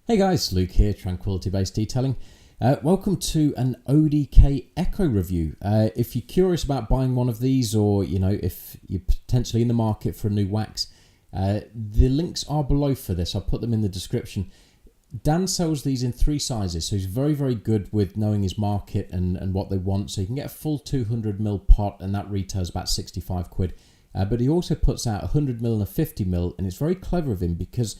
Hey guys, Luke here, Tranquility Based Detailing. Welcome to an ODK Echo review. If you're curious about buying one of these, or if you're potentially in the market for a new wax, the links are below for this. I'll put them in the description. Dan sells these in 3 sizes, so he's very, very good with knowing his market and what they want. So you can get a full 200ml pot, and that retails about 65 quid. But he also puts out 100ml and a 50ml, and it's very clever of him because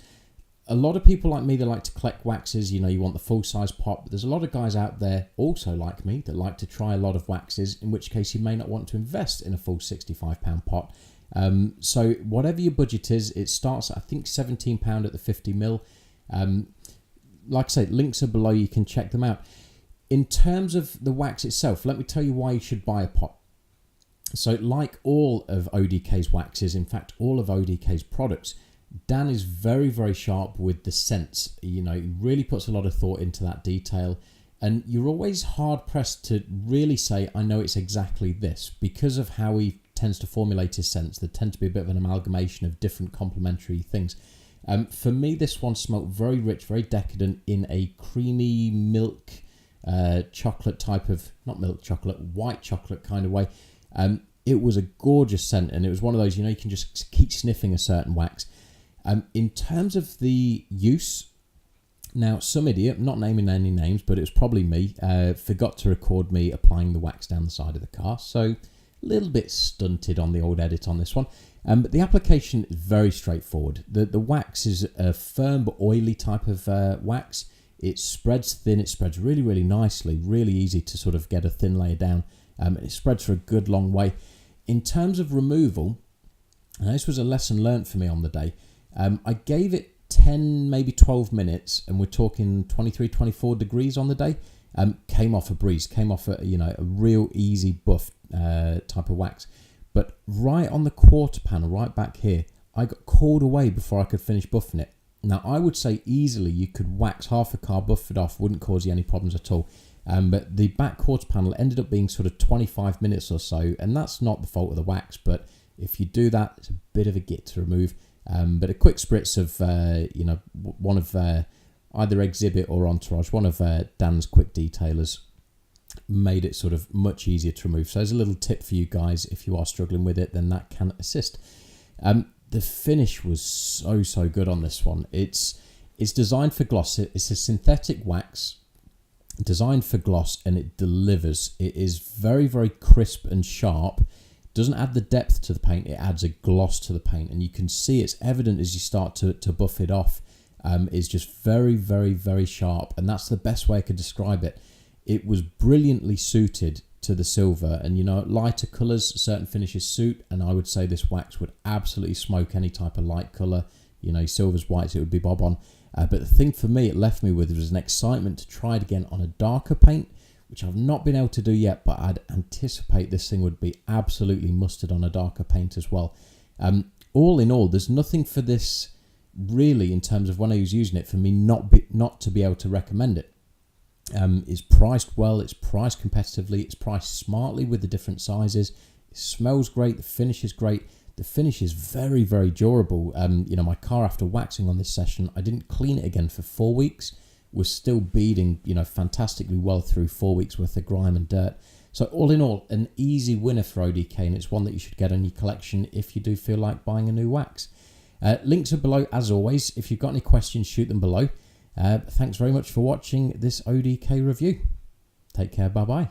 a lot of people like me, they like to collect waxes. You want the full size pot, but there's a lot of guys out there also like me that like to try a lot of waxes, in which case you may not want to invest in a full £65 pot. So whatever your budget is, it starts at I think £17 at the 50ml. Like I say, links are below, you can check them out. In terms of the wax itself, let me tell you why you should buy a pot. So like all of ODK's waxes, in fact all of ODK's products, Dan is very, very sharp with the scents. He really puts a lot of thought into that detail, and you're always hard pressed to really say, I know it's exactly this, because of how he tends to formulate his scents. There tend to be a bit of an amalgamation of different complementary things. For me, this one smelled very rich, very decadent in a creamy milk chocolate type of, not milk chocolate, white chocolate kind of way. It was a gorgeous scent, and it was one of those, you can just keep sniffing a certain wax. In terms of the use, now some idiot, not naming any names, but it was probably me, forgot to record me applying the wax down the side of the car. So a little bit stunted on the old edit on this one. But the application is very straightforward. The wax is a firm but oily type of wax. It spreads thin, it spreads really, really nicely, really easy to sort of get a thin layer down. And it spreads for a good long way. In terms of removal, and this was a lesson learnt for me on the day, I gave it 10, maybe 12 minutes, and we're talking 23, 24 degrees on the day. Came off a breeze, came off a real easy buff type of wax. But right on the quarter panel, right back here, I got called away before I could finish buffing it. Now, I would say easily you could wax half a car, buff it off, wouldn't cause you any problems at all. But the back quarter panel ended up being sort of 25 minutes or so, and that's not the fault of the wax, but if you do that, it's a bit of a git to remove. But a quick spritz of, one of either Exhibit or Entourage, one of Dan's quick detailers, made it sort of much easier to remove. So there's a little tip for you guys. If you are struggling with it, then that can assist. The finish was so good on this one. It's designed for gloss. It's a synthetic wax designed for gloss, and it delivers. It is very, very crisp and sharp. Doesn't add the depth to the paint, it adds a gloss to the paint, and you can see it's evident as you start to buff it off. It's just very, very, very sharp, and that's the best way I could describe it. It was brilliantly suited to the silver, and lighter colours, certain finishes suit, and I would say this wax would absolutely smoke any type of light colour. Silvers, whites, it would be bob on. But the thing for me it left me with was an excitement to try it again on a darker paint, which I've not been able to do yet, but I'd anticipate this thing would be absolutely mustard on a darker paint as well. All in all, there's nothing for this really in terms of when I was using it for me not to be able to recommend it. It's priced well, it's priced competitively, it's priced smartly with the different sizes. It smells great, the finish is great. The finish is very, very durable. My car, after waxing on this session, I didn't clean it again for 4 weeks. Was still beading, fantastically well through 4 weeks worth of grime and dirt. So all in all, an easy winner for ODK, and it's one that you should get on your collection if you do feel like buying a new wax. Links are below as always. If you've got any questions, shoot them below. Thanks very much for watching this ODK review. Take care, bye bye.